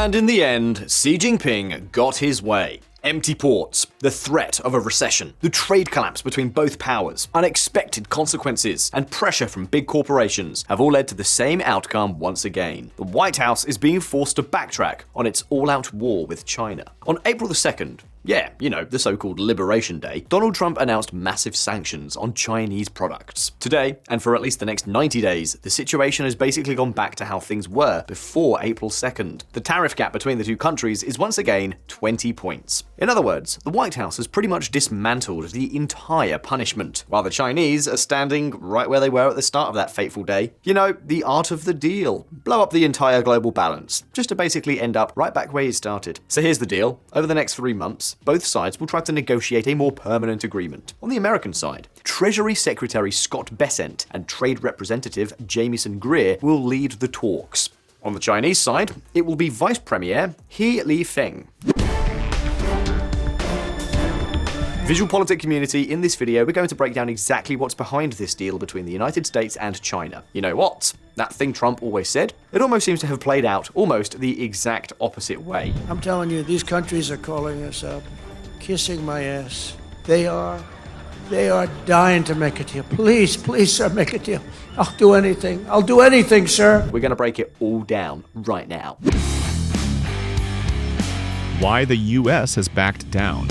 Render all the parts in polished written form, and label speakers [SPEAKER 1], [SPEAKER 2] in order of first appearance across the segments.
[SPEAKER 1] And in the end, Xi Jinping got his way. Empty ports, the threat of a recession, the trade collapse between both powers, unexpected consequences, and pressure from big corporations have all led to the same outcome once again. The White House is being forced to backtrack on its all-out war with China. On April the 2nd, the so-called Liberation Day, Donald Trump announced massive sanctions on Chinese products. Today, and for at least the next 90 days, the situation has basically gone back to how things were before April 2nd. The tariff gap between the two countries is once again 20 points. In other words, the White House has pretty much dismantled the entire punishment, while the Chinese are standing right where they were at the start of that fateful day. The art of the deal. Blow up the entire global balance, just to basically end up right back where you started. So here's the deal. Over the next 3 months, both sides will try to negotiate a more permanent agreement. On the American side, Treasury Secretary Scott Bessent and Trade Representative Jamieson Greer will lead the talks. On the Chinese side, it will be Vice Premier He Lifeng. VisualPolitik community, in this video we're going to break down exactly what's behind this deal between the United States and China. You know what? That thing Trump always said? It almost seems to have played out almost the exact opposite way.
[SPEAKER 2] I'm telling you, these countries are calling us up, kissing my ass. They are dying to make a deal. Please, sir, make a deal. I'll do anything, sir.
[SPEAKER 1] We're going to break it all down right now.
[SPEAKER 3] Why the US has backed down.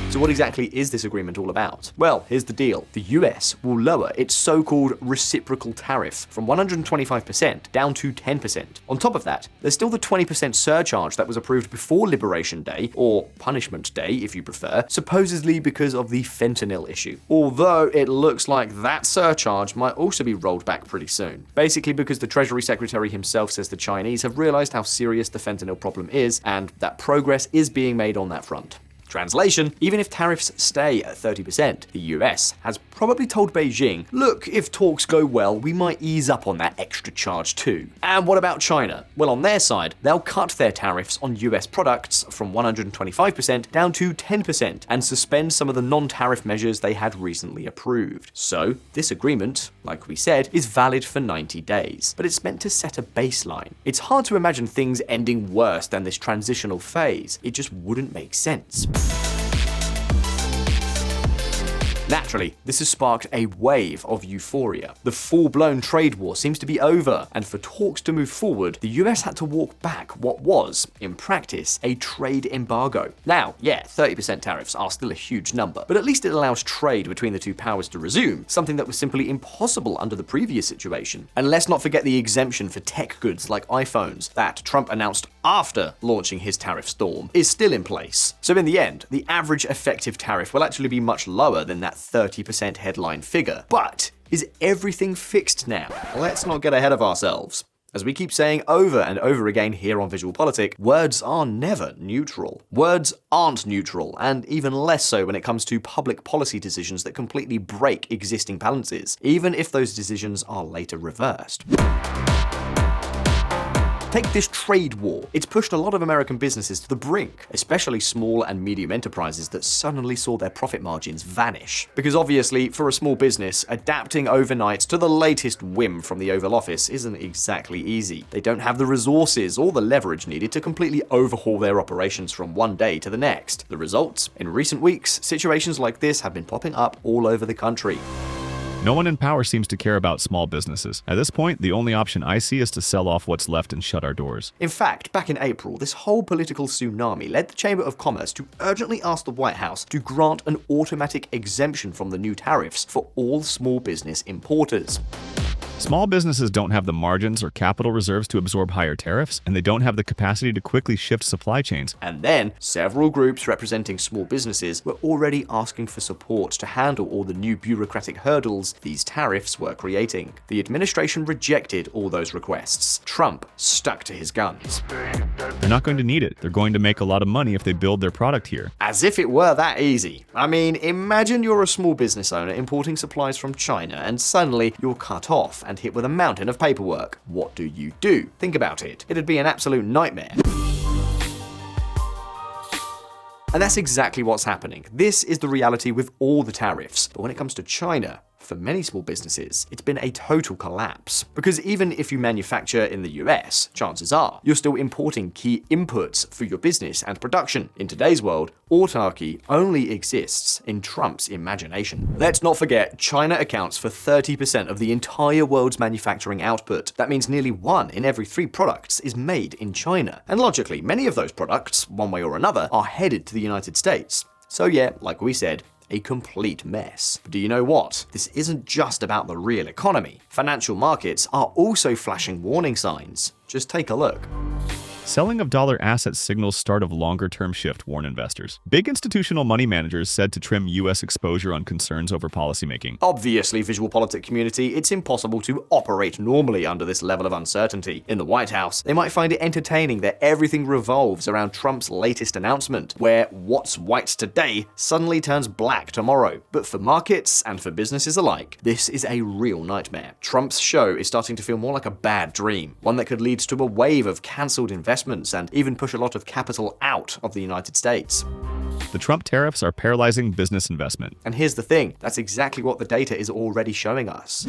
[SPEAKER 1] So what exactly is this agreement all about? Well, here's the deal. The US will lower its so-called reciprocal tariff from 125% down to 10%. On top of that, there's still the 20% surcharge that was approved before Liberation Day, or Punishment Day if you prefer, supposedly because of the fentanyl issue. Although it looks like that surcharge might also be rolled back pretty soon. Basically because the Treasury Secretary himself says the Chinese have realized how serious the fentanyl problem is and that progress is being made on that front. Translation, even if tariffs stay at 30%, the US has probably told Beijing, look, if talks go well, we might ease up on that extra charge too. And what about China? Well, on their side, they'll cut their tariffs on US products from 125% down to 10% and suspend some of the non-tariff measures they had recently approved. So, this agreement, like we said, is valid for 90 days, but it's meant to set a baseline. It's hard to imagine things ending worse than this transitional phase. It just wouldn't make sense. Naturally, this has sparked a wave of euphoria. The full-blown trade war seems to be over, and for talks to move forward, the US had to walk back what was, in practice, a trade embargo. Now, 30% tariffs are still a huge number, but at least it allows trade between the two powers to resume, something that was simply impossible under the previous situation. And let's not forget the exemption for tech goods like iPhones that Trump announced after launching his tariff storm is still in place. So in the end, the average effective tariff will actually be much lower than that 30% headline figure. But is everything fixed now? Let's not get ahead of ourselves. As we keep saying over and over again here on VisualPolitik, words are never neutral. Words aren't neutral, and even less so when it comes to public policy decisions that completely break existing balances, even if those decisions are later reversed. Take this trade war. It's pushed a lot of American businesses to the brink, especially small and medium enterprises that suddenly saw their profit margins vanish. Because obviously, for a small business, adapting overnight to the latest whim from the Oval Office isn't exactly easy. They don't have the resources or the leverage needed to completely overhaul their operations from one day to the next. The result? In recent weeks, situations like this have been popping up all over the country.
[SPEAKER 3] No one in power seems to care about small businesses. At this point, the only option I see is to sell off what's left and shut our doors.
[SPEAKER 1] In fact, back in April, this whole political tsunami led the Chamber of Commerce to urgently ask the White House to grant an automatic exemption from the new tariffs for all small business importers.
[SPEAKER 3] Small businesses don't have the margins or capital reserves to absorb higher tariffs, and they don't have the capacity to quickly shift supply chains.
[SPEAKER 1] And then, several groups representing small businesses were already asking for support to handle all the new bureaucratic hurdles these tariffs were creating. The administration rejected all those requests. Trump stuck to his guns.
[SPEAKER 3] They're not going to need it. They're going to make a lot of money if they build their product here.
[SPEAKER 1] As if it were that easy. I mean, imagine you're a small business owner importing supplies from China and suddenly you're cut off and hit with a mountain of paperwork. What do you do? Think about it. It'd be an absolute nightmare. And that's exactly what's happening. This is the reality with all the tariffs. But when it comes to China, For many small businesses, it's been a total collapse. Because even if you manufacture in the US, chances are you're still importing key inputs for your business and production. In today's world, autarky only exists in Trump's imagination. Let's not forget, China accounts for 30% of the entire world's manufacturing output. That means nearly 1 in every 3 products is made in China. And logically, many of those products, one way or another, are headed to the United States. So yeah, like we said, a complete mess. But do you know what? This isn't just about the real economy. Financial markets are also flashing warning signs. Just take a look.
[SPEAKER 3] Selling of dollar assets signals start of longer-term shift, warn investors. Big institutional money managers said to trim U.S. exposure on concerns over policymaking.
[SPEAKER 1] Obviously, VisualPolitik community, it's impossible to operate normally under this level of uncertainty. In the White House, they might find it entertaining that everything revolves around Trump's latest announcement, where what's white today suddenly turns black tomorrow. But for markets and for businesses alike, this is a real nightmare. Trump's show is starting to feel more like a bad dream, one that could lead to a wave of cancelled investments and even push a lot of capital out of the United States.
[SPEAKER 3] The Trump tariffs are paralyzing business investment.
[SPEAKER 1] And here's the thing, that's exactly what the data is already showing us.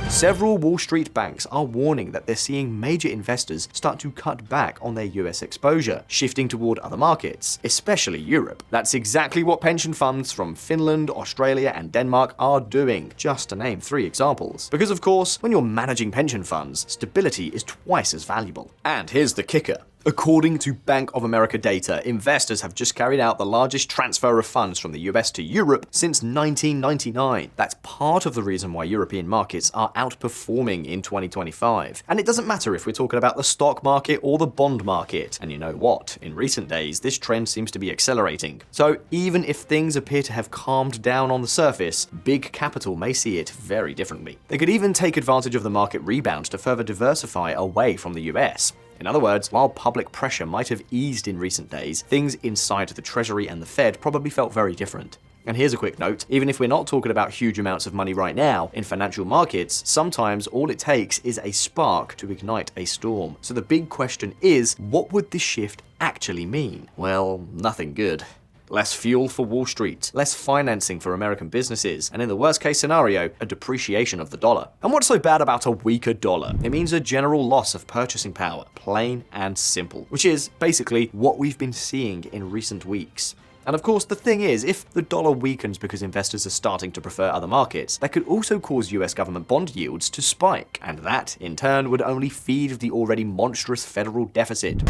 [SPEAKER 1] Several Wall Street banks are warning that they're seeing major investors start to cut back on their US exposure, shifting toward other markets, especially Europe. That's exactly what pension funds from Finland, Australia, and Denmark are doing, just to name 3 examples. Because of course, when you're managing pension funds, stability is twice as valuable. And here's the kicker. According to Bank of America data, investors have just carried out the largest transfer of funds from the US to Europe since 1999. That's part of the reason why European markets are outperforming in 2025. And it doesn't matter if we're talking about the stock market or the bond market. And you know what? In recent days, this trend seems to be accelerating. So even if things appear to have calmed down on the surface, big capital may see it very differently. They could even take advantage of the market rebound to further diversify away from the US. In other words, while public pressure might have eased in recent days, things inside the Treasury and the Fed probably felt very different. And here's a quick note, even if we're not talking about huge amounts of money right now, in financial markets, sometimes all it takes is a spark to ignite a storm. So the big question is, what would this shift actually mean? Well, nothing good. Less fuel for Wall Street, less financing for American businesses, and in the worst case scenario, a depreciation of the dollar. And what's so bad about a weaker dollar? It means a general loss of purchasing power, plain and simple, which is basically what we've been seeing in recent weeks. And of course, the thing is, if the dollar weakens because investors are starting to prefer other markets, that could also cause US government bond yields to spike, and that, in turn, would only feed the already monstrous federal deficit.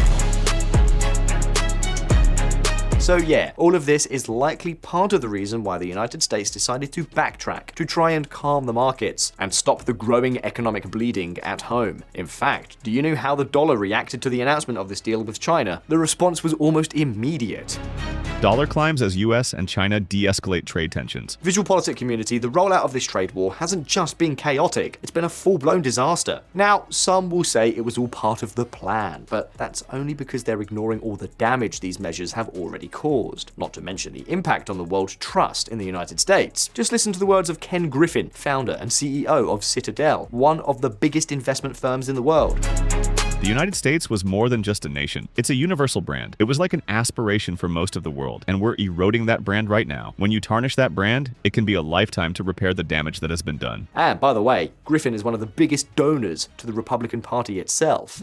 [SPEAKER 1] So yeah, all of this is likely part of the reason why the United States decided to backtrack, to try and calm the markets, and stop the growing economic bleeding at home. In fact, do you know how the dollar reacted to the announcement of this deal with China? The response was almost immediate.
[SPEAKER 3] Dollar climbs as US and China de-escalate trade tensions.
[SPEAKER 1] VisualPolitik community, the rollout of this trade war hasn't just been chaotic, it's been a full-blown disaster. Now, some will say it was all part of the plan, but that's only because they're ignoring all the damage these measures have already caused, not to mention the impact on the world's trust in the United States. Just listen to the words of Ken Griffin, founder and CEO of Citadel, one of the biggest investment firms in the world.
[SPEAKER 3] The United States was more than just a nation. It's a universal brand. It was like an aspiration for most of the world, and we're eroding that brand right now. When you tarnish that brand, it can be a lifetime to repair the damage that has been done.
[SPEAKER 1] And by the way, Griffin is one of the biggest donors to the Republican Party itself.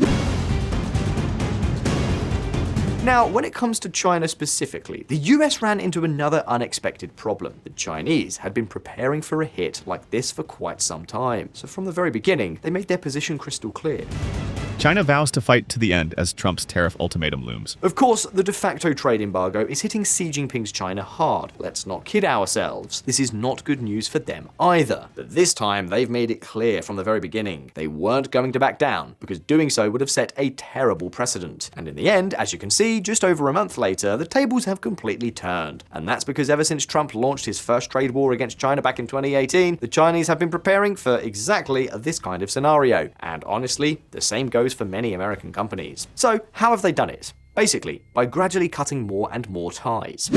[SPEAKER 1] Now, when it comes to China specifically, the US ran into another unexpected problem. The Chinese had been preparing for a hit like this for quite some time. So from the very beginning, they made their position crystal clear.
[SPEAKER 3] China vows to fight to the end as Trump's tariff ultimatum looms.
[SPEAKER 1] Of course, the de facto trade embargo is hitting Xi Jinping's China hard. Let's not kid ourselves. This is not good news for them either. But this time, they've made it clear from the very beginning they weren't going to back down, because doing so would have set a terrible precedent. And in the end, as you can see, just over a month later, the tables have completely turned. And that's because ever since Trump launched his first trade war against China back in 2018, the Chinese have been preparing for exactly this kind of scenario. And honestly, the same goes for many American companies. So, how have they done it? Basically, by gradually cutting more and more ties.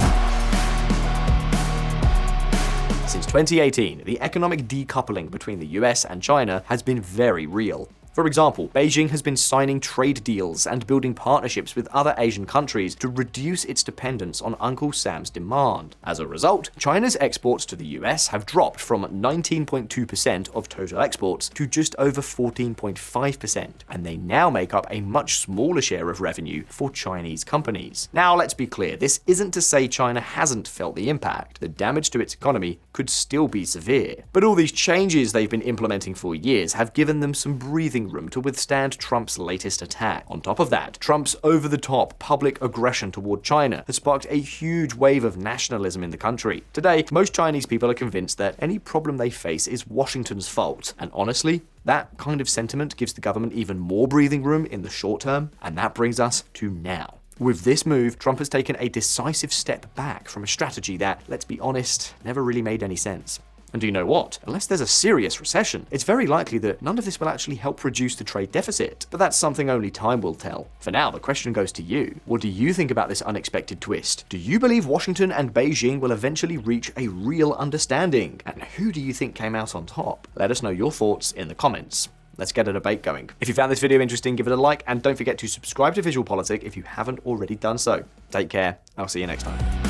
[SPEAKER 1] Since 2018, the economic decoupling between the US and China has been very real. For example, Beijing has been signing trade deals and building partnerships with other Asian countries to reduce its dependence on Uncle Sam's demand. As a result, China's exports to the US have dropped from 19.2% of total exports to just over 14.5%, and they now make up a much smaller share of revenue for Chinese companies. Now, let's be clear, this isn't to say China hasn't felt the impact. The damage to its economy could still be severe. But all these changes they've been implementing for years have given them some breathing room to withstand Trump's latest attack. On top of that, Trump's over-the-top public aggression toward China has sparked a huge wave of nationalism in the country. Today, most Chinese people are convinced that any problem they face is Washington's fault, and honestly, that kind of sentiment gives the government even more breathing room in the short term, and that brings us to now. With this move, Trump has taken a decisive step back from a strategy that, let's be honest, never really made any sense. And do you know what? Unless there's a serious recession, it's very likely that none of this will actually help reduce the trade deficit. But that's something only time will tell. For now, the question goes to you. What do you think about this unexpected twist? Do you believe Washington and Beijing will eventually reach a real understanding? And who do you think came out on top? Let us know your thoughts in the comments. Let's get a debate going. If you found this video interesting, give it a like, and don't forget to subscribe to VisualPolitik if you haven't already done so. Take care. I'll see you next time.